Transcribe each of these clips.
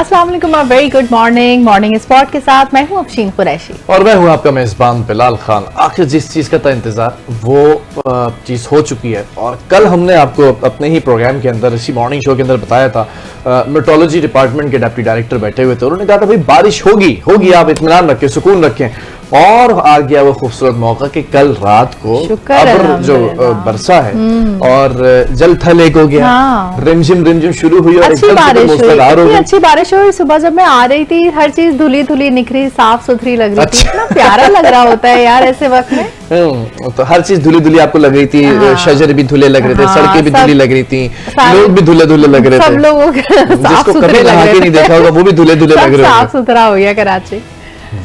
अस्सलाम वालेकुम, very good morning. Morning spot के साथ मैं हूँ अफशीन कुरैशी और मैं हूँ आपका मेजबान बिलाल खान। आखिर जिस चीज़ का था इंतज़ार वो चीज़ हो चुकी है। और कल हमने आपको अपने ही प्रोग्राम के अंदर, इसी मॉर्निंग शो के अंदर बताया था, मेट्रोलॉजी डिपार्टमेंट के डिप्टी डायरेक्टर बैठे हुए थे, उन्होंने कहा था भाई बारिश होगी, आप इत्मीनान रखें, सुकून रखें। और आ गया वो खूबसूरत मौका कि कल रात को अब्र जो बरसा है और जल थल एक हो गया। हाँ। रिमझिम शुरू हुई और अच्छी बारिश हुई, अच्छी बारिश हुई। सुबह जब मैं आ रही थी हर चीज धुली धुली निखरी, साफ सुथरी लग रही थी। इतना प्यारा लग रहा होता है यार ऐसे वक्त में। तो हर चीज धुली धुली आपको लग रही थी। हाँ। शजर भी धुले लग रहे थे, सड़कें भी धुली लग रही थी, लोग भी धुले धुले लग रहे थे। सब लोग जिसको कभी नहा के नहीं देखा होगा वो भी धुले धुले लग रहे थे। साफ सुथरा हो गया कराची।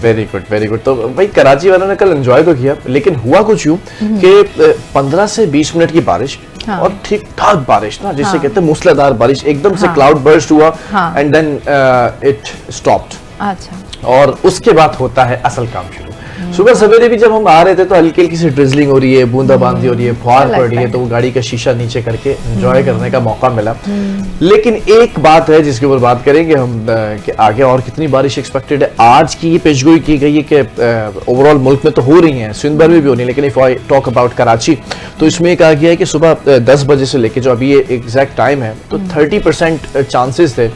Very good. तो भाई कराची वालों ने कल एंजॉय तो किया, लेकिन हुआ कुछ यूं कि 15 से 20 मिनट की बारिश। हाँ। और ठीक ठाक बारिश ना, जिसे कहते हैं मूसलाधार बारिश, एकदम से क्लाउड बर्स्ट हुआ एंड देन इट स्टॉप्ड। अच्छा। और उसके बाद होता है असल काम शुरू। सुबह सवेरे भी जब हम आ रहे थे तो हल्की हल्की सी ड्रिजलिंग हो रही है, बूंदाबांदी हो रही है, फुहार पड़ रही है, तो वो गाड़ी का शीशा नीचे करके एंजॉय करने का मौका मिला। लेकिन एक बात है जिसके ऊपर बात करेंगे हम कि आगे और कितनी बारिश एक्सपेक्टेड है। आज की पेशगोई की गई है कि ओवरऑल मुल्क में तो हो रही है, सिंध भर में भी हो रही है, लेकिन if I talk about Karachi तो इसमें कहा गया है कि सुबह 10 बजे से लेकर जो अभी ये एग्जैक्ट टाइम है तो 30% चांसेस थे।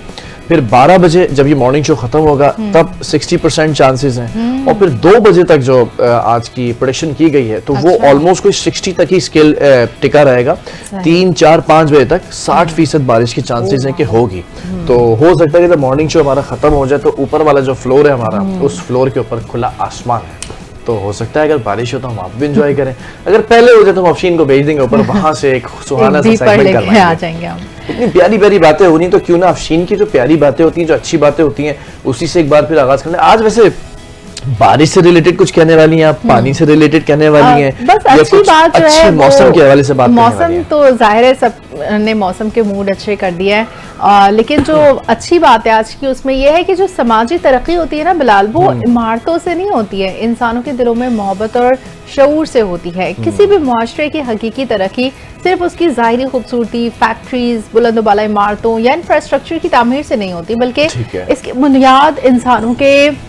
फिर 12 बजे जब ये मॉर्निंग शो खत्म होगा तब 60% चांसेस हैं। और फिर 2 बजे तक जो आज की प्रेडिक्शन की गई है तो वो ऑलमोस्ट कोई 60 तक ही स्केल टिका रहेगा। 3, 4, 5 बजे तक 60% बारिश के चांसेस हैं कि होगी। तो हो सकता है कि जब मॉर्निंग शो हमारा खत्म हो जाए तो ऊपर वाला जो फ्लोर है हमारा, उस फ्लोर के ऊपर खुला आसमान है, तो हो सकता है अगर बारिश हो तो हम आप भी एंजॉय करें। अगर पहले हो जाए तो हम अफशीन को भेज देंगे ऊपर, वहां से एक सुहाना सा सेगमेंट करवाएंगे, आ जाएंगे हम। इतनी प्यारी प्यारी बातें हो रही तो क्यों ना अफशीन की जो प्यारी बातें होती हैं, जो अच्छी बातें होती हैं, उसी से एक बार फिर आगाज करना। आज वैसे बारिश से रिलेटेड कुछ कहने वाली हैं आप, पानी से रिलेटेड कहने वाली हैं, बस अच्छी बात जो है मौसम के हवाले से बात करने वाली हैं। मौसम तो जाहिर है सब ने मौसम के मूड अच्छे कर दिया है, लेकिन जो अच्छी बात है आज की उसमें यह है कि जो समाजी तरक्की होती है ना बिलाल, वो इमारतों से नहीं होती है, इंसानों के दिलों में मोहब्बत और शऊर से होती है। किसी भी मुआशरे की हकीकी तरक्की सिर्फ उसकी ज़ाहिरी खूबसूरती, फैक्ट्रीज, बुलंद बाला इमारतों या इंफ्रास्ट्रक्चर की तामीर से नहीं होती, बल्कि इसकी बुनियाद इंसानों के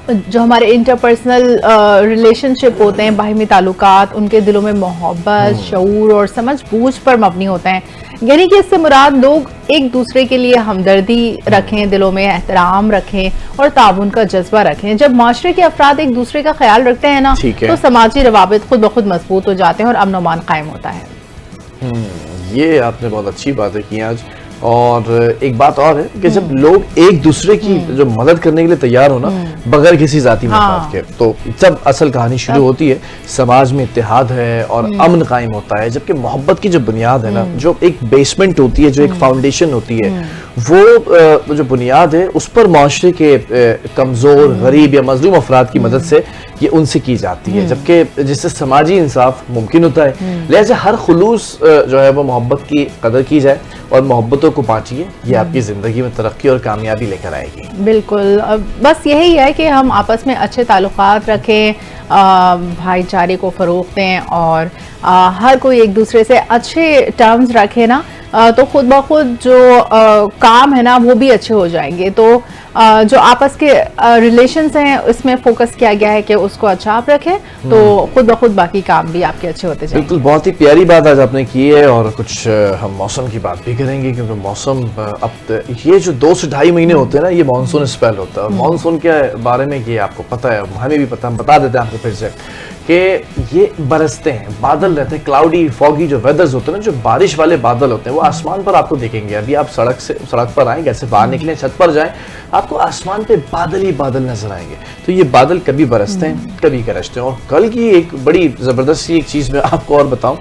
जो हमारे इंटरपर्सनल रिलेशनशिप होते हैं, बाहिमी ताल्लुकात, उनके दिलों में मोहब्बत, शऊर और समझ बूझ पर मबनी होते हैं। यानी कि इससे मुराद लोग एक दूसरे के लिए हमदर्दी रखें, दिलों में एहतराम रखें और ताउन का जज्बा रखें। जब माशरे के अफराद एक दूसरे का ख्याल रखते हैं ना, तो समाजी रवाबित खुद ब खुद मजबूत हो जाते हैं और अमन अमान कायम होता है। ये आपने बहुत अच्छी बातें की आज। और एक बात और है कि जब लोग एक दूसरे की जो मदद करने के लिए तैयार हो ना, बगैर किसी जाती मफाद के, तो जब असल कहानी शुरू होती है, समाज में इत्तेहाद है और अमन कायम होता है। जबकि मोहब्बत की जो बुनियाद है ना, जो एक बेसमेंट होती है, जो एक फाउंडेशन होती है, वो जो बुनियाद है उस पर माशरे के कमजोर, गरीब या मजलूम अफराद की मदद से ये उनसे की जाती है, जबकि जिससे समाजी इंसाफ मुमकिन होता है। लिहाजा हर खुलूस जो है वो मोहब्बत की कदर की जाए और मोहब्बतों को बांटिए, ये आपकी जिंदगी में तरक्की और कामयाबी लेकर आएगी। बिल्कुल, बस यही है कि हम आपस में अच्छे ताल्लुकात रखें, भाईचारे को फरोग दें और हर कोई एक दूसरे से अच्छे टर्म्स रखे ना, तो खुद ब खुद जो काम है ना वो भी अच्छे हो जाएंगे। तो जो आपस के रिलेशंस हैं उसमें फोकस किया गया है कि उसको अच्छा आप रखें, तो खुद ब खुद बाकी काम भी आपके अच्छे होते जाएंगे। बिल्कुल, बहुत ही प्यारी बात आज आपने की है। और कुछ हम मौसम की बात भी करेंगे, क्योंकि मौसम अब ये जो 2 से 2.5 महीने होते हैं ना, ये मानसून स्पेल होता है। और मानसून के बारे में ये आपको पता है, हमें भी पता, हम बता देते हैं आपको फिर से कि ये बरसते हैं, बादल रहते हैं, क्लाउडी फॉगी जो वेदर्स होते हैं ना, जो बारिश वाले बादल होते हैं, वो आसमान पर आपको दिखेंगे। अभी आप सड़क पर आए, घर से बाहर निकलें, छत पर जाएं, आपको आसमान पे बादल ही बादल नजर आएंगे। तो ये बादल कभी बरसते हैं, कभी गरजते हैं। और कल की एक बड़ी जबरदस्त एक चीज मैं आपको और बताऊं,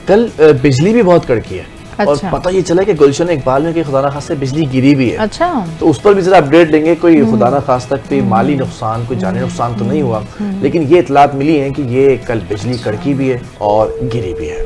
कल बिजली भी बहुत कड़की है। अच्छा। और पता ये चला कि गुलशन इकबाल में खुदा ना खास्ता बिजली गिरी भी है। अच्छा। तो उस पर भी जरा अपडेट लेंगे। कोई खुदा ना खास्ता कोई माली नुकसान, कोई जानी नुकसान तो नहीं हुआ, लेकिन ये इतलात मिली है कि ये कल बिजली कड़की भी है और गिरी भी है।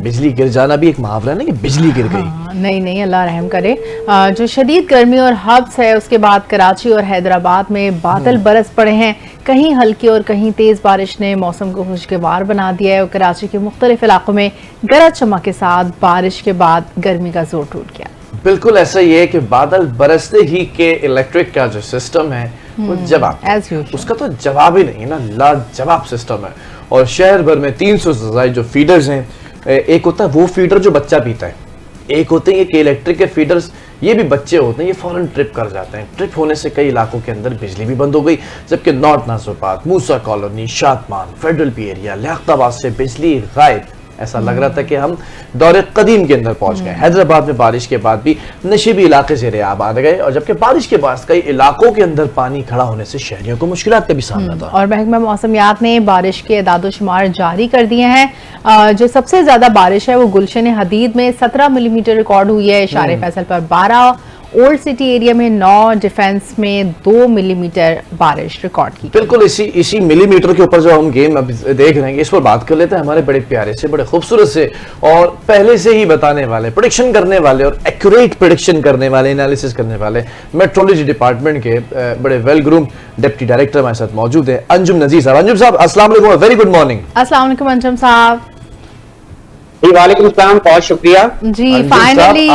बिजली गिर जाना भी एक मुहावरा नहीं कि बिजली गिर गई। नहीं, अल्लाह रहम करे। जो शदीद गर्मी और हब्स है, उसके बाद कराची और हैदराबाद में बादल बरस पड़े हैं। कहीं हल्की और कहीं तेज बारिश ने मौसम को खुशगवार बना दिया है और कराची के मुख्तलिफ इलाकों में गरज चमक के साथ बारिश के बाद गर्मी का जोर टूट गया। बिल्कुल ऐसा ही है कि बादल बरसते ही के इलेक्ट्रिक का जो सिस्टम है वो जवाब, उसका तो जवाब ही नहीं है ना, लाजवाब सिस्टम है। और शहर भर में 300 से ज्यादा जो फीडर्स हैं, एक होता है वो फीडर जो बच्चा पीता है, एक होते हैं ये इलेक्ट्रिक के फीडर्स, ये भी बच्चे होते हैं, ये फौरन ट्रिप कर जाते हैं। ट्रिप होने से कई इलाकों के अंदर बिजली भी बंद हो गई, जबकि नॉर्थ नासोपात, Musa colony, Shadman, federal P area, Liaquatabad से बिजली गायब। ऐसा लग रहा था कि हम दौरे कदीम के अंदर पहुंच गए। हैदराबाद में बारिश के बाद भी नशीबी इलाके ज़ेरे आब आ गए, और जबकि बारिश के बाद कई इलाकों के अंदर पानी खड़ा होने से शहरियों को मुश्किलात का भी सामना था। और महकमा मौसमियात ने बारिश के एदाद-ओ-शुमार जारी कर दिए हैं। जो सबसे ज्यादा बारिश है वो गुलशन हदीद में 17 मिलीमीटर रिकॉर्ड हुई है, इशारे फैसल पर 12, ओल्ड सिटी एरिया में 9, डिफेंस में 2 मिलीमीटर बारिश रिकॉर्ड की। बिल्कुल इसी मिलीमीटर के ऊपर जो हम गेम अब देख रहे हैं, इस पर बात कर लेते हैं हमारे बड़े प्यारे से, बड़े खूबसूरत से और पहले से ही बताने वाले, प्रेडिक्शन करने वाले और एक्यूरेट प्रेडिक्शन करने वाले, एनालिसिस करने वाले मेट्रोलॉजी डिपार्टमेंट के बड़े वेल ग्रूम डिप्टी डायरेक्टर हमारे साथ मौजूद है, अंजुम नजीर साहब। अंजुम साहब अस्सलाम वालेकुम, वेरी गुड मॉर्निंग। अस्सलाम वालेकुम अंजुम साहब। जी वालेकुम सलाम, बहुत शुक्रिया जी। फाइनली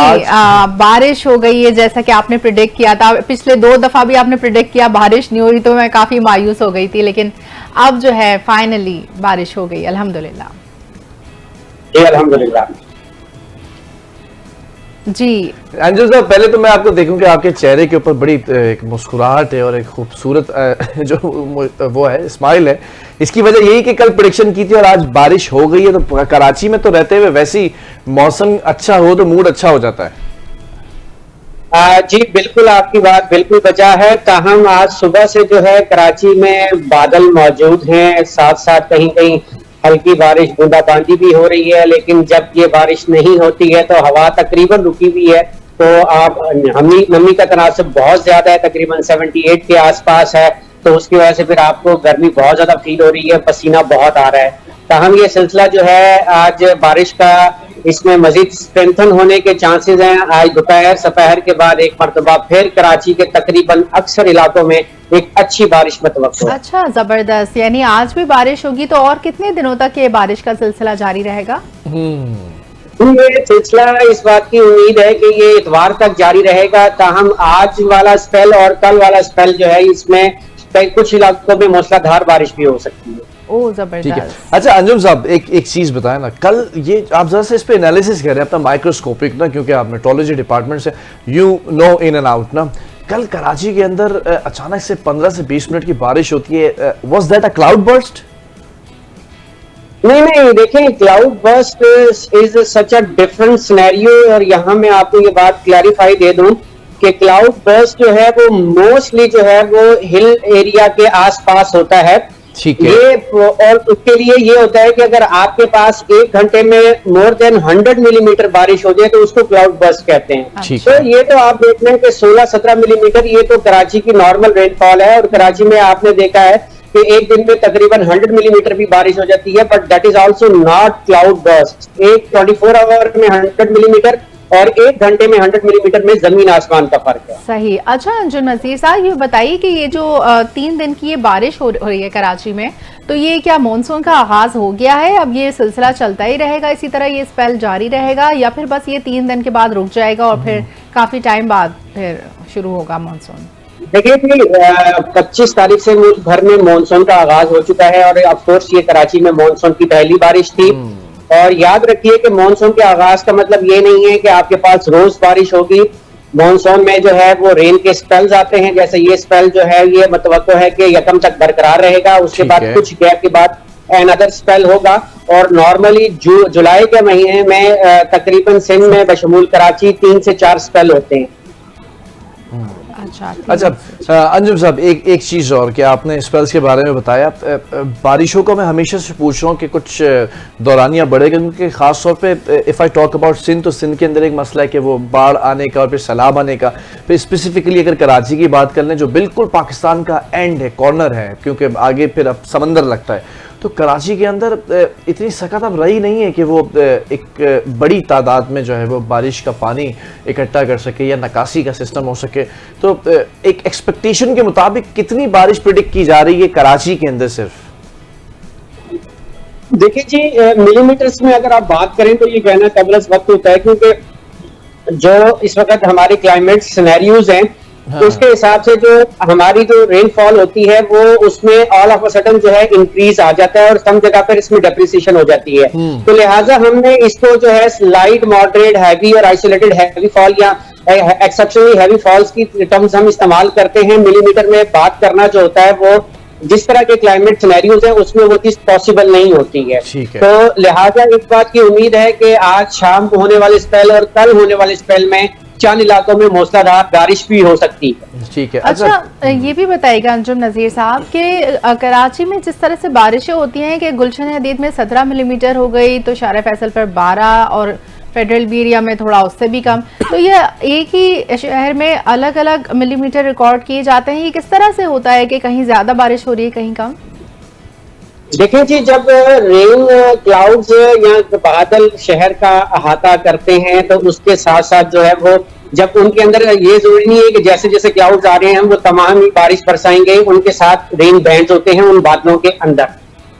बारिश हो गई है जैसा कि आपने प्रिडिक्ट किया था। पिछले 2 दफा भी आपने प्रिडिक्ट किया बारिश नहीं हो रही, तो मैं काफी मायूस हो गई थी, लेकिन अब जो है फाइनली बारिश हो गई, अल्हम्दुलिल्लाह। जी अल्हम्दुलिल्लाह जी। अंजुम साहब, पहले तो मैं आपको देखूं कि आपके चेहरे के ऊपर बड़ी एक मुस्कुराहट है और एक खूबसूरत जो वो है स्माइल है। इसकी वजह यही कि कल प्रेडिक्शन की थी और आज बारिश हो गई है, तो कराची में तो रहते हुए वैसे ही मौसम अच्छा हो तो मूड अच्छा हो जाता है। जी बिल्कुल, आपकी बात बिल्कुल बचा है। ताहम आज सुबह से जो है कराची में बादल मौजूद हैं, साथ साथ कहीं कहीं हल्की बारिश बूंदाबांदी भी हो रही है, लेकिन जब ये बारिश नहीं होती है तो हवा तकरीबन रुकी हुई है, तो आप नमी का तनासब बहुत ज्यादा है, तकरीबन 78 के आसपास है, तो उसकी वजह से फिर आपको गर्मी बहुत ज्यादा फील हो रही है, पसीना बहुत आ रहा है। ताहम ये सिलसिला जो है आज बारिश का, इसमें मजीद स्ट्रेंथन होने के चांसेस हैं। आज दोपहर सपहर के बाद एक मरतबा फिर कराची के तकरीबन अक्सर इलाकों में एक अच्छी बारिश मतवक्को है। अच्छा, जबरदस्त। यानी आज भी बारिश होगी, तो और कितने दिनों तक ये बारिश का सिलसिला जारी रहेगा? ये सिलसिला इस बात की उम्मीद है कि ये इतवार तक जारी रहेगा। ताहम आज वाला स्पेल और कल वाला स्पेल जो है, इसमें कुछ इलाकों में मूसलाधार बारिश भी हो सकती है। ओ जबरदस्त। अच्छा अंजुम साहब, एक चीज बताएं ना, कल ये आप जरा से इस पे एनालिसिस कर रहे हैं अपना माइक्रोस्कोपिक ना, क्योंकि आप मेट्रोलॉजी डिपार्टमेंट से you know in and out ना। कल कराची के अंदर अचानक से 15 से 20 मिनट की बारिश होती है, was that a cloud burst? नहीं, देखें, cloud burst is such a different scenario, और यहाँ मैं आपको ये बात क्लैरिफाई दे दूं कि क्लाउड बर्स्ट जो है वो मोस्टली जो है वो हिल एरिया के आसपास होता है। ठीक है। ये और उसके लिए ये होता है कि अगर आपके पास 1 घंटे में मोर देन 100 मिलीमीटर बारिश हो जाए तो उसको क्लाउड बर्स्ट कहते हैं। तो ये तो आप देख लें कि 16-17 मिलीमीटर ये तो कराची की नॉर्मल रेनफॉल है, और कराची में आपने देखा है कि एक दिन में तकरीबन 100 मिलीमीटर भी बारिश हो जाती है, but that is also not cloud burst. एक 24 आवर में 100 मिलीमीटर और 1 घंटे में 100 मिलीमीटर में जमीन आसमान का फर्क है। सही। अच्छा अंजुम नजीर साहब, ये बताइए कि ये जो 3 दिन की ये बारिश हो रही है कराची में, तो ये क्या मानसून का आगाज हो गया है? अब ये सिलसिला चलता ही रहेगा, इसी तरह ये स्पेल जारी रहेगा, या फिर बस ये 3 दिन के बाद रुक जाएगा और फिर काफी टाइम बाद फिर शुरू होगा मानसून? देखिए कि 25 तारीख से मुल्क भर में मानसून का आगाज हो चुका है, और ऑफ कोर्स ये कराची में मानसून की पहली बारिश थी। और याद रखिए कि मानसून के आगाज का मतलब ये नहीं है कि आपके पास रोज बारिश होगी। मानसून में जो है वो रेन के स्पेल्स आते हैं, जैसे ये स्पेल जो है ये मतवक्को है कि यकम तक बरकरार रहेगा, उसके बाद कुछ गैप के बाद अनदर स्पेल होगा। और नॉर्मली जुलाई के महीने में तकरीबन सिंध में बशमूल कराची 3 से 4 स्पेल होते हैं। अच्छा अंजुम साहब, एक चीज और कि आपने स्पेल्स के बारे में बताया, बारिशों को मैं हमेशा से पूछ रहा हूँ कि कुछ दौरानिया बढ़ेगा, क्योंकि खास तौर पे if I talk about Sindh, तो सिंध के अंदर एक मसला है कि वो बाढ़ आने का और फिर सैलाब आने का। फिर स्पेसिफिकली अगर कराची की बात कर लें, जो बिल्कुल पाकिस्तान का एंड है, कॉर्नर है, क्योंकि आगे फिर अब समंदर लगता है, तो कराची के अंदर इतनी सकत अब रही नहीं है कि वो एक बड़ी तादाद में जो है वो बारिश का पानी इकट्ठा कर सके या निकासी का सिस्टम हो सके। तो एक एक्सपेक्टेशन के मुताबिक कितनी बारिश प्रिडिक्ट की जा रही है कराची के अंदर सिर्फ? देखिए जी, मिलीमीटर्स में अगर आप बात करें तो ये कहना कबल वक्त होता है, क्योंकि जो इस वक्त हमारे क्लाइमेट सिनेरियोज हैं, हाँ। तो उसके हिसाब से जो हमारी जो रेनफॉल होती है वो उसमें ऑल ऑफ अ सडन जो है इंक्रीज आ जाता है और सम जगह पर इसमें डेप्रिसिएशन हो जाती है। तो लिहाजा हमने इसको जो है स्लाइट, मॉडरेट, हैवी और आइसोलेटेड हैवी फॉल या एक्सेप्शनली हैवी फॉल्स की टर्म्स हम इस्तेमाल करते हैं। मिलीमीटर में बात करना जो होता है वो जिस तरह के क्लाइमेट सिनेरियोज है उसमें वो चीज पॉसिबल नहीं होती है। तो लिहाजा इस बात की उम्मीद है कि आज शाम को होने वाले स्पेल और कल होने वाले स्पेल में चंद इलाकों में मूसलाधार बारिश भी हो सकती है। ठीक है। अच्छा ये भी बताइएगा अंजुम नजीर साहब कि कराची में जिस तरह से बारिशें होती हैं कि गुलशन हदीद में 17 मिलीमीटर हो गई, तो शारा फैसल पर 12 और फेडरल बी एरिया में थोड़ा उससे भी कम, तो ये एक ही शहर में अलग अलग मिलीमीटर रिकॉर्ड किए जाते हैं। ये किस तरह से होता है कि कहीं ज्यादा बारिश हो रही है कहीं कम? देखिए जी, जब रेन क्लाउड्स या बादल शहर का अहाता करते हैं तो उसके साथ साथ जो है वो जब उनके अंदर ये जरूरी नहीं है कि जैसे जैसे क्लाउड्स आ रहे हैं वो तमाम ही बारिश बरसाएंगे, उनके साथ रेन बैंड्स होते हैं उन बादलों के अंदर।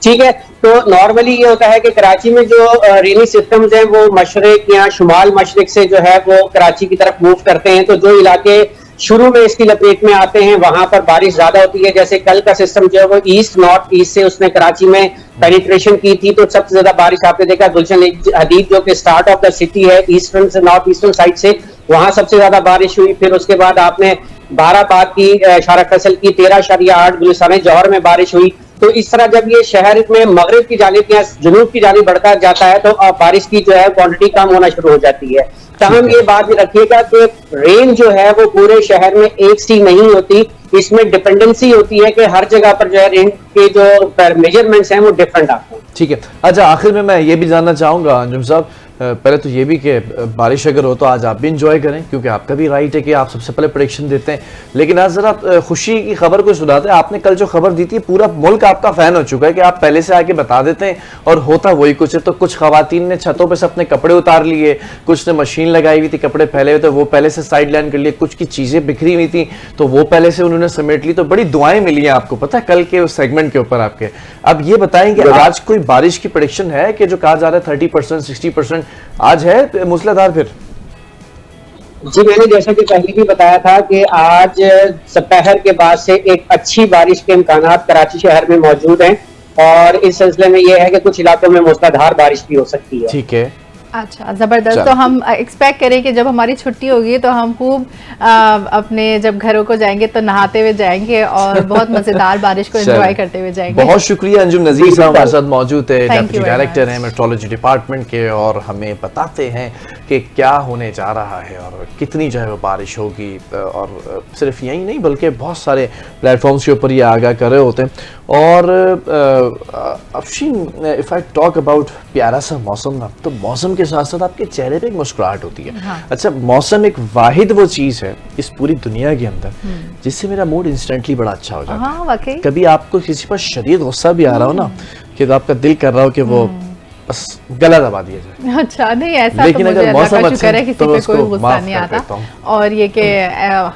ठीक है, तो नॉर्मली ये होता है कि कराची में जो रेनी सिस्टम्स हैं वो मशरिक या शुमाल मशरिक से जो है वो कराची की तरफ मूव करते हैं। तो जो इलाके शुरू में इसकी लपेट में आते हैं वहां पर बारिश ज्यादा होती है। जैसे कल का सिस्टम जो है वो ईस्ट नॉर्थ ईस्ट से उसने कराची में पेनिट्रेशन की थी, तो सबसे ज्यादा बारिश आपने देखा गुलशन हदीद जो कि स्टार्ट ऑफ द सिटी है ईस्टर्न से नॉर्थ ईस्टर्न साइड से, वहां सबसे ज्यादा बारिश हुई। फिर उसके बाद आपने 12 बात की, शारा फैसल की 13.8, गुलिस्तान जौहर में बारिश हुई। तो इस तरह जब ये शहर में मगरिब की जानिब या जुनूब की जानिब बढ़ता जाता है तो बारिश की जो है क्वांटिटी कम होना शुरू हो जाती है। तमाम ये बात भी रखिएगा कि रेन जो है वो पूरे शहर में एक सी नहीं होती, इसमें डिपेंडेंसी होती है कि हर जगह पर जो है रेन के जो मेजरमेंट्स हैं वो डिफरेंट आते हैं। ठीक है। अच्छा, आखिर में मैं ये भी जानना चाहूंगा अंजुम साहब, पहले तो ये भी कि बारिश अगर हो तो आज आप भी इंजॉय करें, क्योंकि आपका भी राइट है कि आप सबसे पहले प्रेडिक्शन देते हैं। लेकिन आज जरा खुशी की खबर को सुनाते हैं। आपने कल जो खबर दी थी पूरा मुल्क आपका फैन हो चुका है कि आप पहले से आके बता देते हैं और होता वही कुछ है। तो कुछ खवातीन ने छतों पे से अपने कपड़े उतार लिए, कुछ ने मशीन लगाई हुई थी, कपड़े फैले हुए थे वो पहले से साइड लाइन कर लिए, कुछ की चीजें बिखरी हुई थी तो वो पहले से उन्होंने समेट ली। तो बड़ी दुआएं मिली हैं आपको, पता है, कल के उस सेगमेंट के ऊपर आपके। अब ये बताएं कि आज कोई बारिश की प्रेडिक्शन है कि जो कहा जा रहा है 30% 60% आज है मूसलाधार? फिर जी, मैंने जैसा कि पहले भी बताया था कि आज दोपहर के बाद से एक अच्छी बारिश के इम्कानात कराची शहर में मौजूद हैं और इस सिलसिले में यह है कि कुछ इलाकों में मूसलाधार बारिश भी हो सकती है। ठीक है, अच्छा जबरदस्त। तो हम एक्सपेक्ट करें कि जब हमारी छुट्टी होगी तो हम खूब अपने जब घरों को जाएंगे तो नहाते हुए जाएंगे और बहुत मजेदार बारिश को एंजॉय करते हुए जाएंगे। बहुत शुक्रिया अंजुम नजीर साहब हमारे साथ मौजूद है, डेप्यूटी डायरेक्टर हैं मेट्रोलॉजी डिपार्टमेंट के, और हमें बताते हैं कि क्या होने जा रहा है और कितनी जो है वो बारिश होगी। और सिर्फ यही नहीं बल्कि बहुत सारे प्लेटफॉर्म्स के ऊपर ये आगाह कर रहे होते हैं। और Afsheen, if I talk about प्यारा सा मौसम, अब तो मौसम के साथ साथ आपके चेहरे पे एक मुस्कुराहट होती है। हाँ। अच्छा, मौसम एक वाहिद वो चीज है इस पूरी दुनिया के अंदर जिससे मेरा मूड इंस्टेंटली बड़ा अच्छा हो जाता है। हाँ, कभी आपको किसी पर शदीद गुस्सा भी आ रहा हो ना कि तो आपका दिल कर रहा हो कि वो बस गला दबा दिया जाए। अच्छा, नहीं ऐसा लेकिन तो अगर मौसम अच्छा है, किसी पे कोई गुस्सा नहीं आता और ये कि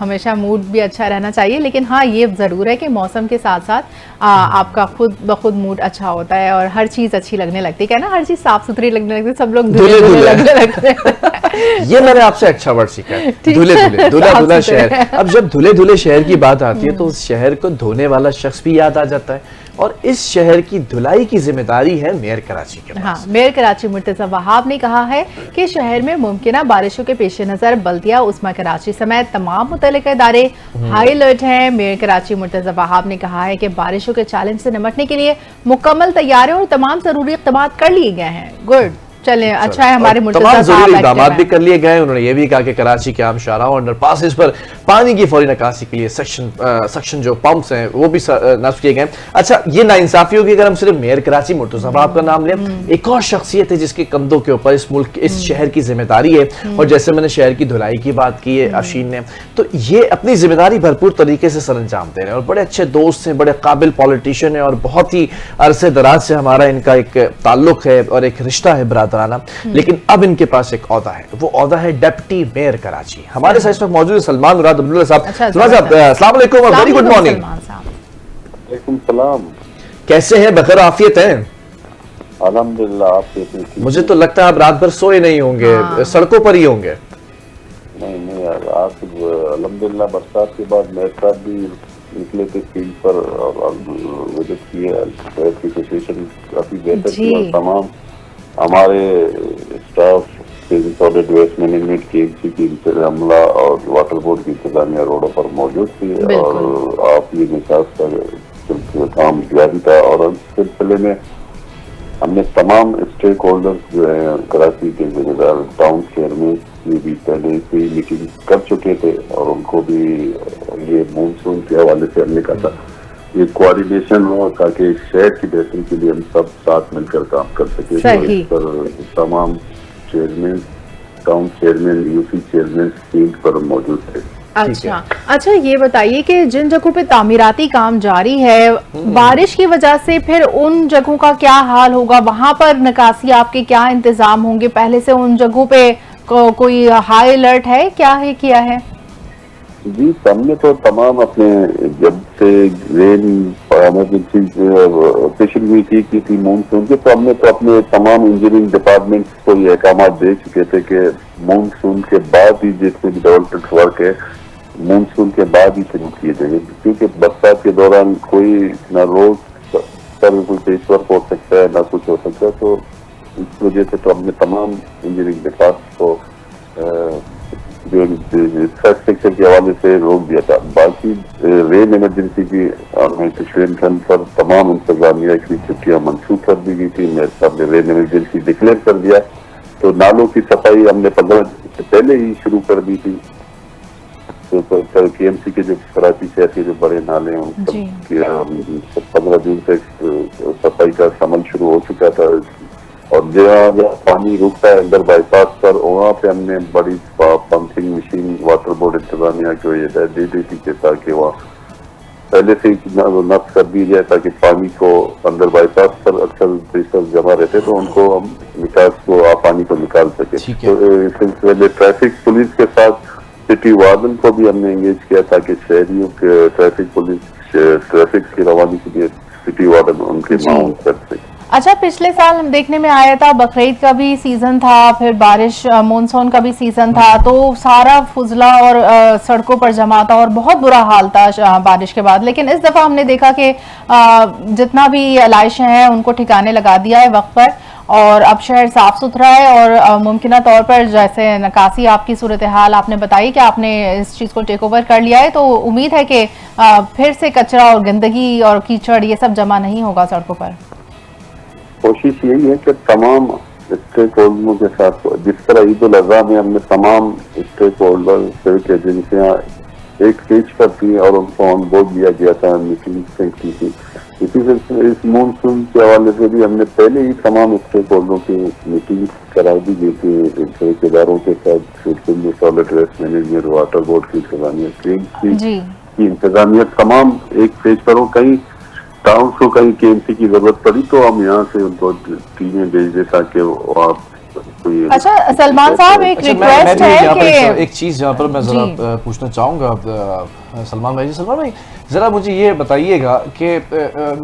हमेशा मूड भी अच्छा रहना चाहिए। लेकिन हाँ, ये जरूर है कि मौसम के साथ साथ आपका खुद ब खुद मूड अच्छा होता है और हर चीज अच्छी लगने लगती है, ना हर चीज साफ सुथरी लगने लगती है, सब लोग धुले धुले लगने लगते हैं। ये मैंने आपसे अच्छा वर्ड सीखा है, धुले धुले, धुला धुला शहर। अब जब धुले धुले शहर की बात आती है तो उस शहर को धोने वाला शख्स भी याद आ जाता है और इस शहर की धुलाई की जिम्मेदारी है मेयर कराची के पास। हाँ, मेयर कराची मुर्तजा वहाब ने कहा है कि शहर में मुमकिना बारिशों के पेश नजर बल्दिया उस्मा कराची समेत तमाम मुतल्लिका इदारे हाई अलर्ट हैं। मेयर कराची मुर्तजा वहाब ने कहा है कि बारिशों के चैलेंज से निपटने के लिए मुकम्मल तैयारी और तमाम जरूरी इक़दाम कर लिए गए हैं। गुड, चलें, अच्छा है हमारे तमाम जरूरी इक़दाम भी कर लिए गए। उन्होंने ये भी कहा कि कराची के आम शाहराहों और अंडरपासेस पर पानी की फौरी निकासी के लिए सक्शन जो पंप्स हैं वो भी नस्ब किए गए। अच्छा, ये नाइंसाफी होगी अगर हम सिर्फ मेयर कराची मुर्तजा वहाब का नाम लें। एक और शख्सियत है जिसके कंधों के ऊपर इस मुल्क इस शहर की जिम्मेदारी है और जैसे मैंने शहर की धुलाई की बात की है अफशीन ने, तो ये अपनी जिम्मेदारी भरपूर तरीके से सरअंजाम दे रहे हैं और बड़े अच्छे दोस्त हैं, बड़े काबिल पॉलिटिशियन है और बहुत ही अरसे दराज से हमारा इनका एक ताल्लुक है और एक रिश्ता है बरादराना। लेकिन अब इनके पास एक ओहदा है, वो ओहदा है डिप्टी मेयर कराची। हमारे साथ में मौजूद है सलमान मुराद अब्दुल्ला साहब। अस्सलाम वालेकुम, वेरी गुड मॉर्निंग। वालेकुम सलाम, कैसे हैं? बखैर आफियत हैं? अल्हम्दुलिल्लाह। आप कैसे? मुझे तो लगता है आप रात भर सोए नहीं होंगे, सड़कों पर ही होंगे। आज अल्हम्दुलिल्लाह बरसात के बाद मेरे साथ भी निकले थे फील्ड पर और विजिट किया, शहर की सिचुएशन काफी बेहतर थी और तमाम हमारे staff solid waste management KMC की अमला और वाटर बोर्ड की इंतजामिया रोडों पर मौजूद थी और आप ये निकास का काम जारी था। और इस सिलसिले में हमने तमाम स्टेक होल्डर्स जो है कराची के जिम्मेदार टाउन चेयरमैन की भी पहले से मीटिंग कर चुके थे और उनको भी ये मानसून के हवाले से हमने कहा था ये कोऑर्डिनेशन हो ताकि शहर की बेहतरी के लिए हम सब साथ मिलकर काम कर सके। तो इस पर तमाम chairman, town chairman, UC chairman field पर मौजूद थे। अच्छा, ये बताइए कि जिन जगहों पे तामीराती काम जारी है, बारिश की वजह से फिर उन जगहों का क्या हाल होगा? वहां पर निकासी आपके क्या इंतजाम होंगे? पहले से उन जगहों पे कोई हाई अलर्ट है, क्या है किया है? जी, हमने तो तमाम अपने जब से रेन इमरजेंसी ऑपरेशन हुई थी मानसून के, तो हमने तो अपने तमाम इंजीनियरिंग डिपार्टमेंट्स को ये अहकाम दे चुके थे कि मानसून के बाद ही जितने भी डेवलपमेंट वर्क है मानसून के बाद ही शुरू किए जाएंगे, क्योंकि बरसात के दौरान कोई ना रोड पर कोई पेश वर्क हो सकता है ना कुछ हो सकता है। तो इस वजह से तो हमने तमाम इंजीनियरिंग डिपार्टमेंट को जो इंफ्रास्ट्रक्चर के हवाले से रोक दिया था। बाकी रेन इमरजेंसी की हमें पिछले पर तमाम इंतजामिया की छुट्टियां मंसूख कर दी गई थी। मेरे साहब ने रेन इमरजेंसी डिक्लेयर कर दिया, तो नालों की सफाई हमने 15 दिन से पहले ही शुरू कर दी थी। तो KMC के जो कराची शहर के जो बड़े नाले हैं उनका 15 दिन से सफाई का अमल शुरू हो चुका था और जहाँ पानी रुकता है अंदर बाईपास पर वहाँ पे हमने बड़ी पंपिंग मशीन वाटर बोर्ड इंतजामिया को ये दे दी थी कि ताकि वहाँ पहले से नफ्स कर दी जाए ताकि पानी को अंदर बाईपास पर अक्सर प्रेशर जमा रहते तो उनको हम निकास को पानी को निकाल सके। तो इस सिलसिले ट्रैफिक पुलिस के साथ सिटी वार्डन को भी हमने एंगेज किया ताकि शहरियों के ट्रैफिक पुलिस ट्रैफिक की रवानी के लिए सिटी वार्डन उनके माउंट कर सके। अच्छा, पिछले साल हम देखने में आया था बकरीद का भी सीजन था, फिर बारिश मानसून का भी सीजन था, तो सारा फुजला और सड़कों पर जमा था और बहुत बुरा हाल था बारिश के बाद। लेकिन इस दफा हमने देखा कि जितना भी आलाइश हैं उनको ठिकाने लगा दिया है वक्त पर और अब शहर साफ सुथरा है और मुमकिन तौर पर जैसे नकासी आपकी सूरत हाल आपने बताई कि आपने इस चीज को टेक ओवर कर लिया है, तो उम्मीद है कि फिर से कचरा और गंदगी और कीचड़ ये सब जमा नहीं होगा सड़कों पर। कोशिश यही है कि तमाम स्टेक होल्डरों के साथ जिस तरह ईद उल अज़हा में हमने तमाम स्टेक होल्डर सिविक एजेंसियां एक पेज पर थी और उनको ऑन बोर्ड लिया गया था, मीटिंग की थी। इसी सिलसिले इस मानसून के हवाले से भी हमने पहले ही तमाम स्टेक होल्डरों की मीटिंग करा दी गई थी ठेकेदारों के साथ, solid waste management, water board की इंतजामिया की इंतजामिया तमाम एक पेज पर हो। कहीं टाउन को कहीं KMC की जरूरत पड़ी तो हम यहाँ से उनको टीमें भेज दे ताकि आप। अच्छा सलमान साहब, एक रिक्वेस्ट है कि एक चीज यहाँ पर मैं जरा पूछना चाहूंगा सलमान भाई। सलमान भाई जरा मुझे ये बताइएगा कि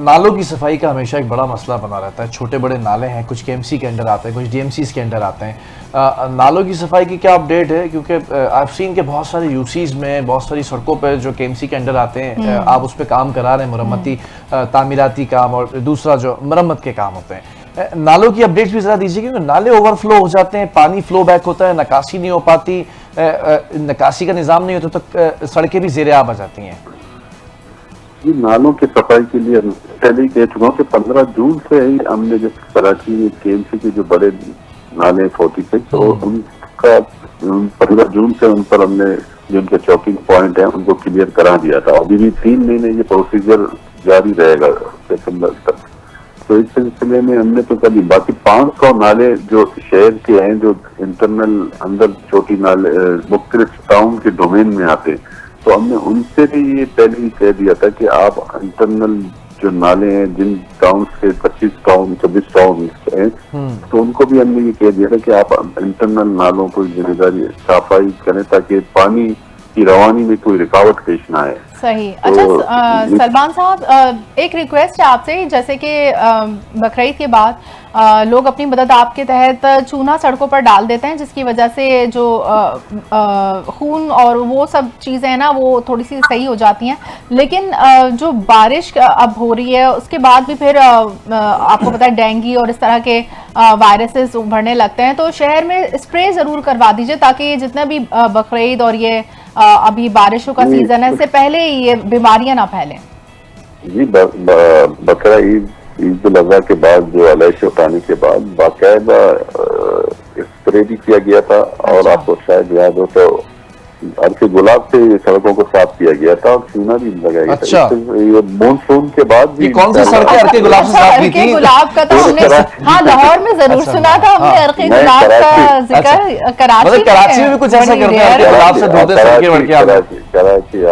नालों की सफाई का हमेशा एक बड़ा मसला बना रहता है। छोटे बड़े नाले हैं, कुछ KMC के अंडर आते हैं, कुछ DMCs के अंडर आते हैं। नालों की सफाई की क्या अपडेट है? क्योंकि आई सीन के बहुत सारे UCs में बहुत सारी सड़कों पर जो KMC के अंडर आते हैं आप उस पर काम करा रहे हैं, मुरम्मती तामीराती काम और दूसरा जो मरम्मत के काम होते हैं। नालों की अपडेट भी जरा दीजिए, क्योंकि नाले ओवरफ्लो हो जाते हैं, पानी फ्लो बैक होता है, निकासी नहीं हो पाती, निकासी का निजाम नहीं होता तो सड़कें भी ज़ेरे आब आ जाती हैं। नालों की सफाई के लिए पहले ही कह चुका हूँ कि 15 जून से ही हमने जो कराची में KMC के जो बड़े नाले 46 और उनका 15 जून से उन पर हमने जो उनके चौकिंग पॉइंट है उनको क्लियर करा दिया था। अभी भी 3 महीने ये प्रोसीजर जारी रहेगा सितंबर तक। तो इस सिलसिले में हमने तो कभी बाकी 500 नाले जो शहर के हैं जो इंटरनल अंदर छोटी नाले मुख्तलिफ टाउन के डोमेन में आते हैं, तो हमने उनसे भी ये पहले ही कह दिया था कि आप इंटरनल जो नाले हैं जिन टाउन से 25 टाउन 26 टाउन हैं तो उनको भी हमने ये कह दिया था कि आप इंटरनल नालों को जिम्मेदारी सफाई करें ताकि पानी की रवानी में कोई रुकावट पेश ना आए। सही। तो अच्छा सलमान साहब, एक रिक्वेस्ट है आपसे, जैसे कि बकरीद के बाद लोग अपनी मदद आपके तहत चूना सड़कों पर डाल देते हैं, जिसकी वजह से जो खून और वो सब चीज़ें हैं ना वो थोड़ी सी सही हो जाती हैं, लेकिन जो बारिश अब हो रही है उसके बाद भी फिर आपको पता है डेंगू और इस तरह के वायरसेस उभरने लगते हैं, तो शहर में स्प्रे ज़रूर करवा दीजिए ताकि जितने भी बकरीद और ये अभी बारिशों का सीजन है इससे पहले ये बीमारियां ना फैलें। जी, बकरा ईद उल अजहा के बाद जो अलैश उठाने के बाद बाकायदा स्प्रे भी किया गया था। और अच्छा। आपको शायद याद हो तो अर्के गुलाब से सड़कों को साफ किया गया था और चूना भी लगाया गया अच्छा। था। ये मानसून के बाद भी ये कौन सी सड़कें अर्के गुलाब से साफ की थी? गुलाब का तो हमने हाँ लाहौर में जरूर अच्छा, सुना था हमने, हाँ। अर्के गुलाब का जिक्र कराची मतलब कराची में भी कुछ ऐसा करते हैं, अर्के गुलाब से धोते सड़कें वड़के आप। कराची,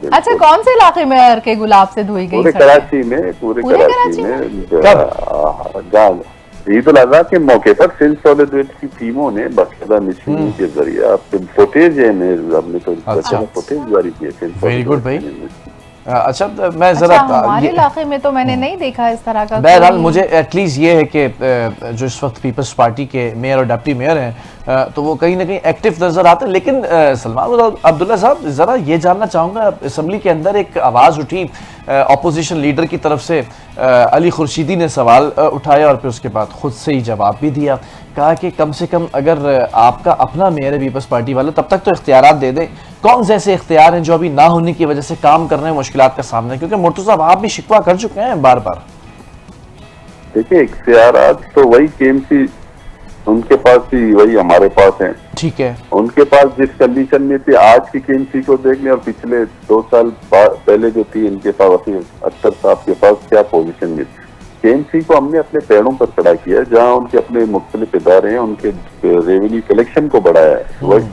अच्छा, कौन से इलाके में अर्के गुलाब से धोई गई? पूरे कराची में, पूरे कराची में ईद उल अजहा के मौके पर सिंध सॉलिडरिटी की टीमों ने बाकायदा मिशनों के जरिए आपके फुटेज है, हमने तो फुटेज जारी किए। वेरी गुड भाई। अच्छा मैं जरा हमारे इलाके में तो मैंने नहीं देखा इस तरह का। बहरहाल मुझे एटलीस्ट ये है कि जो इस वक्त पीपल्स पार्टी के मेयर और डिप्टी मेयर हैं तो वो कहीं ना कहीं एक्टिव नजर आते हैं, लेकिन सलमान अब्दुल्ला साहब जरा ये जानना चाहूँगा, असेंबली के अंदर एक आवाज़ उठी अपोजिशन लीडर की तरफ से, अली खुर्शीदी ने सवाल उठाया और फिर उसके बाद खुद से ही जवाब भी दिया, कहा कि कम से कम अगर आपका अपना मेयर है पीपल्स पार्टी वाला तब तक तो इख्तियारात दे दें। कौन से ऐसे इख्तियार हैं जो अभी ना होने की वजह से काम करने में मुश्किलात का सामना है? क्योंकि मुर्तज़ा साहब आप भी शिकवा कर चुके हैं बार बार। देखिए, इख्तियारात तो वही केएमसी उनके पास थी, वही हमारे पास हैं। ठीक है, उनके पास जिस कंडीशन में थी, आज की केएमसी को देख लें और पिछले 2 साल पहले जो थी इनके पास, अख्तर साहब के पास क्या पोजीशन में थी। केएमसी को हमने अपने पैरों पर खड़ा किया, जहां उनके अपने मुख्तलिफ इदारे हैं, उनके रेवेन्यू कलेक्शन को बढ़ाया है। वही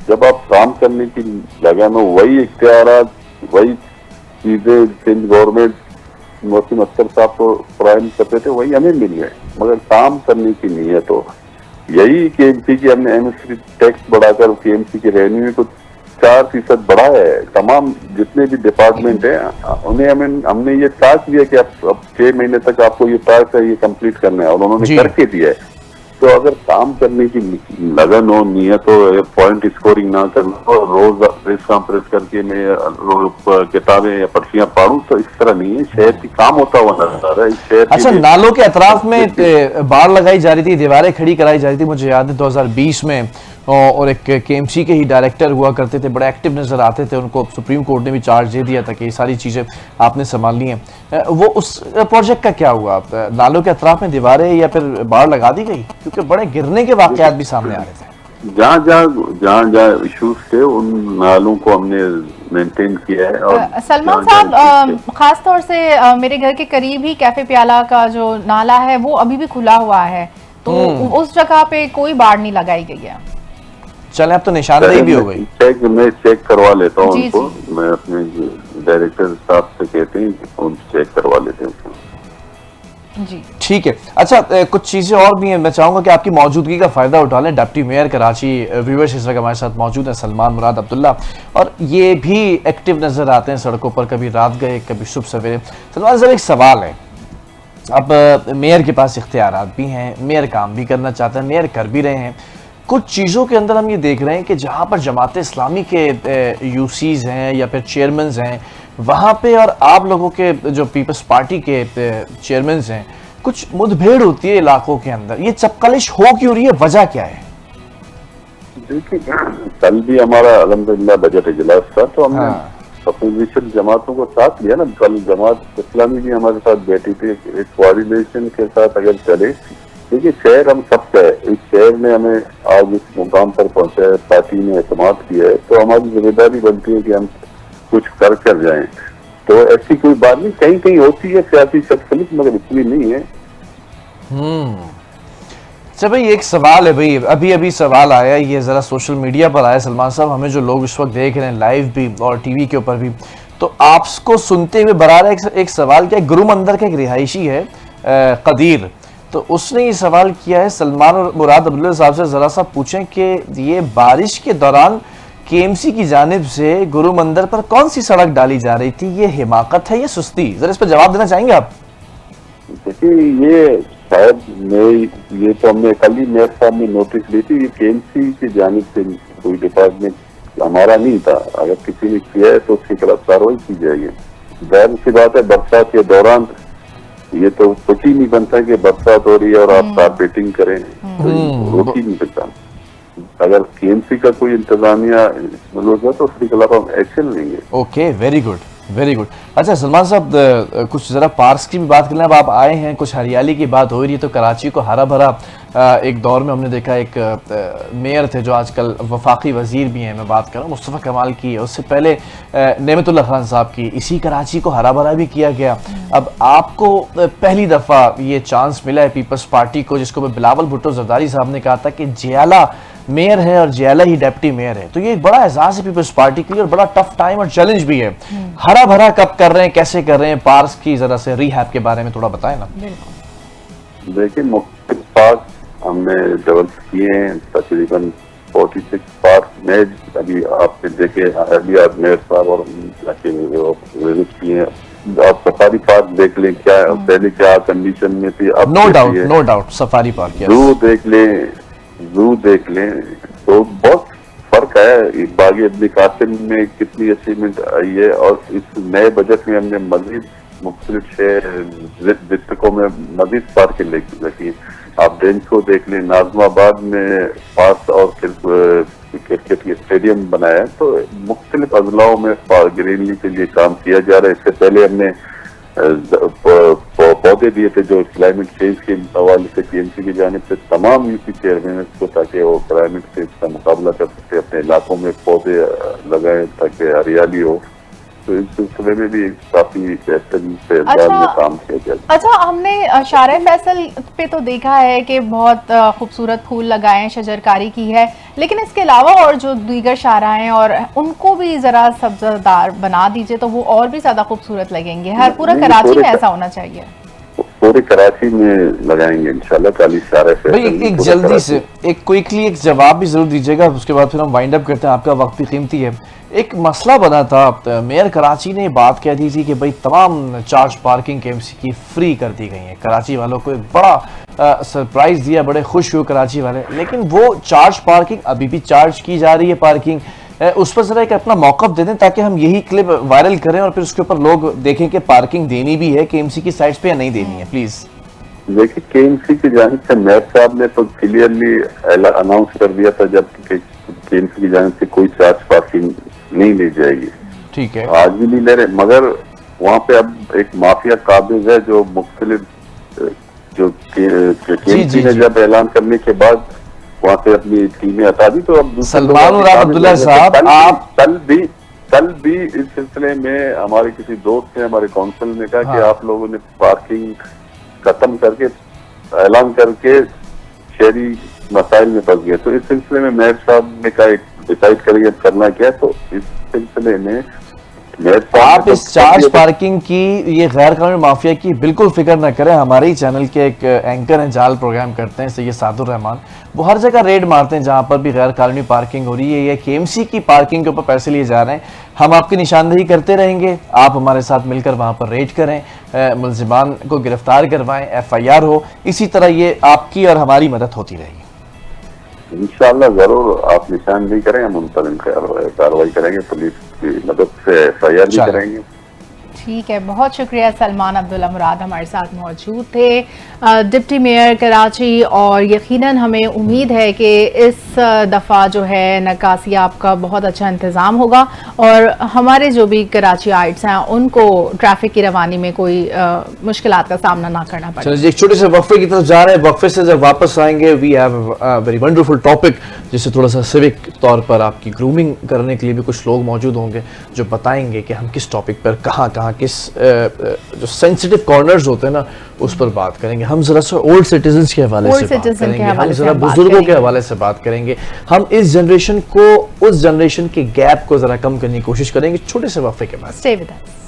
जब आप काम करने की लगन हो, वही इख्तियारात, वही चीजें सिंध गवर्नमेंट मोहसिन अख्तर साहब को प्राइम करते थे, वही हमें मिल गए, मगर काम करने की नीयत हो। यही केएमसी की हमने एमएसपी टैक्स बढ़ाकर केएमसी के रेवेन्यू को 4% बढ़ाया है। तमाम जितने भी डिपार्टमेंट है उन्हें हमने ये टास्क दिया कि अब 6 महीने तक आपको ये टास्क है, ये कंप्लीट करना है, और उन्होंने करके दिया है। तो अगर काम करने की लगन हो, नियत हो, पॉइंट स्कोरिंग ना करना हो, रोज प्रेस कॉन्फ्रेंस करके मैं रोज किताबें या पर्चियां पढ़ूं, तो इस तरह नहीं है। शहर की काम होता हुआ नजर आ रहा है शहर। अच्छा, नालों के अतराफ में बाढ़ लगाई जा रही थी, दीवारें खड़ी कराई जा रही थी, मुझे याद है 2020 में, और एक केएमसी के ही डायरेक्टर हुआ करते थे, बड़े एक्टिव नजर आते थे, उनको सुप्रीम कोर्ट ने भी चार्ज दे दिया था कि ये सारी चीज़ें आपने संभाल ली हैं। वो उस प्रोजेक्ट का क्या हुआ? नालों के अतराफ में दीवारें या फिर बाढ़ लगा दी गई? क्योंकि बड़े गिरने के वाकयात भी सामने आ रहे थे। जहाँ इश्यूज थे उन नालों को हमने मेंटेन किया है। और सलमान साहब, खास तौर से मेरे घर के करीब ही कैफे प्याला का जो नाला है वो अभी भी खुला हुआ है, तो उस जगह पे कोई बाढ़ नहीं लगाई गई है। चले, अब तो निशानदेही भी हो गई। मैं चेक करवा लेता हूँ उनको, मैं अपने डायरेक्टर साहब से कहते हैं उन चेक करवा लेते हैं जी। ठीक है। अच्छा, कुछ चीजें और भी हैं, मैं चाहूंगा कि आपकी मौजूदगी का फायदा उठा लें। डिप्टी मेयर कराची व्यूअर्स इस वक्त हमारे साथ मौजूद हैं, सलमान मुराद अब्दुल्ला, और ये भी एक्टिव नजर आते हैं सड़कों पर, कभी रात गए कभी सुबह सवेरे। सलमान साहब, एक सवाल है, अब मेयर के पास इख्तियारात भी हैं, मेयर काम भी करना चाहते हैं, मेयर कर भी रहे हैं। कुछ चीज़ों के अंदर हम ये देख रहे हैं कि जहाँ पर जमात इस्लामी के यूसीज हैं या फिर चेयरमैन हैं वहाँ पे, और आप लोगों के जो पीपल्स पार्टी के चेयरमैन हैं, कुछ मुठभेड़ होती है इलाकों के अंदर। ये चपकलिश हो क्यों रही है, वजह क्या है? देखिए, कल भी हमारा अल्हम्दुलिल्लाह बजट इजलास था, तो हमने अपोजिशन जमातों को साथ लिया ना। कल जमात इस्लामी भी हमारे साथ बैठी थी, एक कोऑर्डिनेशन के साथ अगर चले। देखिए, शहर हम सबका है, इस शहर ने हमें आज इस मुकाम पर पहुंचाया, पार्टी ने एतमाद किया है, तो हमारी जिम्मेदारी बनती है कि हम कुछ कर जाएं। तो ऐसी कोई बात नहीं, कहीं कहीं होती है सियासी शख्सियत, मगर इतनी नहीं है। अच्छा भाई, एक सवाल है भाई, अभी अभी सवाल आया, ये जरा सोशल मीडिया पर आया सलमान साहब, हमें जो लोग इस वक्त देख रहे हैं लाइव भी और टीवी के ऊपर भी, तो आपको सुनते हुए बरार एक सवाल क्या, गुरु मंदिर का एक रिहायशी है कदीर, तो उसने ये सवाल किया है, सलमान और मुराद अब्दुल्ला साहब से जरा सा पूछें कि ये बारिश के दौरान केएमसी की जानिब से गुरु मंदिर पर कौन सी सड़क डाली जा रही थी? ये हिमाकत है या सुस्ती? जरा इस पर जवाब देना चाहेंगे आप? देखिए, ये शायद ये तो हमने कल ही मेयर साहब ने नोटिस ली थी, ये केएमसी की जानिब से कोई डिपार्टमेंट हमारा नहीं था। अगर किसी ने किया है तो उसके खिलाफ कार्रवाई की जाएगी। जाहिर सी बात है, बरसात के दौरान ये तो कुछ ही नहीं बनता कि बरसात हो रही है और आप कारपेटिंग करें, तो रोक ही नहीं सकता। अगर केएमसी का कोई इंतजामिया होगा तो उसके खिलाफ हम एक्शन लेंगे। Okay, very good, very good. अच्छा सलमान साहब, कुछ जरा पार्क्स की भी बात कर लें। अब आप आए हैं, कुछ हरियाली की बात हो रही है, तो कराची को हरा भरा एक दौर में हमने देखा। एक मेयर थे जो आजकल वफाकी वजीर भी हैं, मैं बात कर रहा हूँ मुस्तफ़ा कमाल की, उससे पहले नेमतुल्लाह खान साहब की। इसी कराची को हरा भरा भी किया गया। अब आपको पहली दफ़ा ये चांस मिला है पीपल्स पार्टी को, जिसको बिलावल भुट्टो जरदारी साहब ने कहा था कि जियाला मेयर है और जियाला ही डिप्टी मेयर है, तो ये एक बड़ा एजाज है पीपल्स पार्टी के लिए और बड़ा टफ टाइम और चैलेंज भी है। हरा भरा कब कर रहे हैं, कैसे कर रहे हैं? पार्क्स की जरा से रिहैब के बारे में थोड़ा बताएं ना। देखिए, मुख्तलिफ पार्क हमने डेवलप किए हैं, तकरीबन 46 पार्क में। अभी आपने देखे, अभी आप मेयर साहब और विजिट किए। आप सफारी पार्क देख लें, क्या पहले क्या कंडीशन में थी, अब नो डाउट सफारी पार्क। जू देख लें तो बहुत फर्क है। बागी इब्न कासिम में कितनी अचीवमेंट आई है, और इस नए बजट में हमने मजीद मुख्तलिफ शहर डिस्ट्रिक्टों में मजीद पार्कें रखी। आप डेंस को देख लें, नाजमाबाद में पार्क और क्रिकेट के स्टेडियम बनाया है। तो मुख्तलिफ अजलाओं में ग्रीनरी के लिए काम किया जा रहा है। इससे पहले हमने पौधे दिए थे जो क्लाइमेट चेंज के हवाले से केएमसी की जानिब से तमाम यूपी चेयरमैन को, ताकि वो क्लाइमेट चेंज का मुकाबला कर सकते, अपने इलाकों में पौधे लगाएं ताकि हरियाली हो। तो इस सिलसिले में भी काफी बेहतरीन से अंदाज में काम किया जाए। अच्छा, हमने शारे फैसल पे तो देखा है कि बहुत खूबसूरत फूल लगाए हैं, शजरकारी की है, लेकिन इसके अलावा और जो दीगर शारा हैं और उनको भी जरा सब्ज़दार बना दीजिए तो वो और भी ज्यादा खूबसूरत लगेंगे। हर पूरा कराची में ऐसा होना चाहिए। पूरे कराची में लगाएंगे इंशाल्लाह। काली शारे फैसल एक जल्दी से एक क्विकली एक जवाब भी जरूर दीजिएगा, उसके बाद फिर हम वाइंड अप करते हैं, आपका वक्त भी कीमती है। एक मसला बना था, मेयर कराची ने बात कह दी थी कि भाई तमाम चार्ज पार्किंग केएमसी की फ्री कर दी गई है। कराची वालों को एक बड़ा सरप्राइज दिया, बड़े खुश हुए कराची वाले, लेकिन वो चार्ज पार्किंग अभी भी चार्ज की जा रही है पार्किंग। उस पर जरा एक अपना मौक़िफ़ दे दें ताकि हम यही क्लिप वायरल करें और फिर उसके ऊपर लोग देखें कि पार्किंग देनी भी है केएमसी की साइड्स पे या नहीं देनी है। प्लीज देखिए, केएमसी की जानिब से मेयर साहब ने तो क्लियरली अनाउंस कर दिया था जब केएमसी की जानिब से कोई चार्ज पार्किंग नहीं ली जाएगी। ठीक है, आज भी नहीं ले रहे, मगर वहाँ पे अब एक माफिया काबिज है जो मुख्तलिफ जो केएमसी ने जब ऐलान करने के बाद वहाँ से अपनी टीमें हटा दी, तो अब सलमान और अब्दुल्ला साहब, आप कल भी इस सिलसिले में हमारे किसी दोस्त ने हमारे काउंसिल ने कहा कि आप लोगों ने पार्किंग खत्म करके ऐलान करके शहरी मसाइल में फंस गए। तो इस सिलसिले में मेयर साहब ने कहा डिसाइड करेंगे करना क्या। तो इस सिलसिले में आप इस चार्ज पार्किंग की, ये गैर कानूनी माफिया की बिल्कुल फिक्र न करें। हमारे ही चैनल के एक एंकर हैं, जाल प्रोग्राम करते हैं सैयद सादुर रहमान, वो हर जगह रेड मारते हैं जहां पर भी गैर कानूनी पार्किंग हो रही है या केएमसी की पार्किंग के ऊपर पैसे लिए जा रहे हैं। हम आपकी निशानदेही करते रहेंगे, आप हमारे साथ मिलकर वहां पर रेड करें, मुलजिमान को गिरफ्तार करवाएं, FIR हो। इसी तरह ये आपकी और हमारी मदद होती रहेगी। इंशाअल्लाह जरूर आप निशानदेही करें, हम उन पर कार्रवाई करेंगे, पुलिस की मदद से FIR भी करेंगे। ठीक है, बहुत शुक्रिया। सलमान अब्दुल्ला मुराद हमारे साथ मौजूद थे, डिप्टी मेयर कराची, और यकीनन हमें उम्मीद है कि इस दफ़ा जो है नक्कासियाब का बहुत अच्छा इंतज़ाम होगा और हमारे जो भी कराची आइट्स हैं उनको ट्रैफिक की रवानी में कोई मुश्किलात का सामना ना करना पड़े। चलिए एक छोटे से वक्फे की तरफ जा रहे हैं, वक्फे से जब वापस आएंगे we have a very wonderful topic, जिससे थोड़ा सा सिविक तौर पर आपकी ग्रूमिंग करने के लिए भी कुछ लोग मौजूद होंगे जो बताएंगे कि हम किस टॉपिक पर कहाँ किस जो सेंसिटिव कॉर्नर्स होते हैं ना उस पर बात करेंगे। हम जरा सा ओल्ड सिटीजन्स के हवाले से बात करेंगे, हम जरा बुजुर्गों के हवाले से बात करेंगे, हम इस जनरेशन को उस जनरेशन के गैप को जरा कम करने की कोशिश करेंगे छोटे से वक्फे के बाद। Stay with us.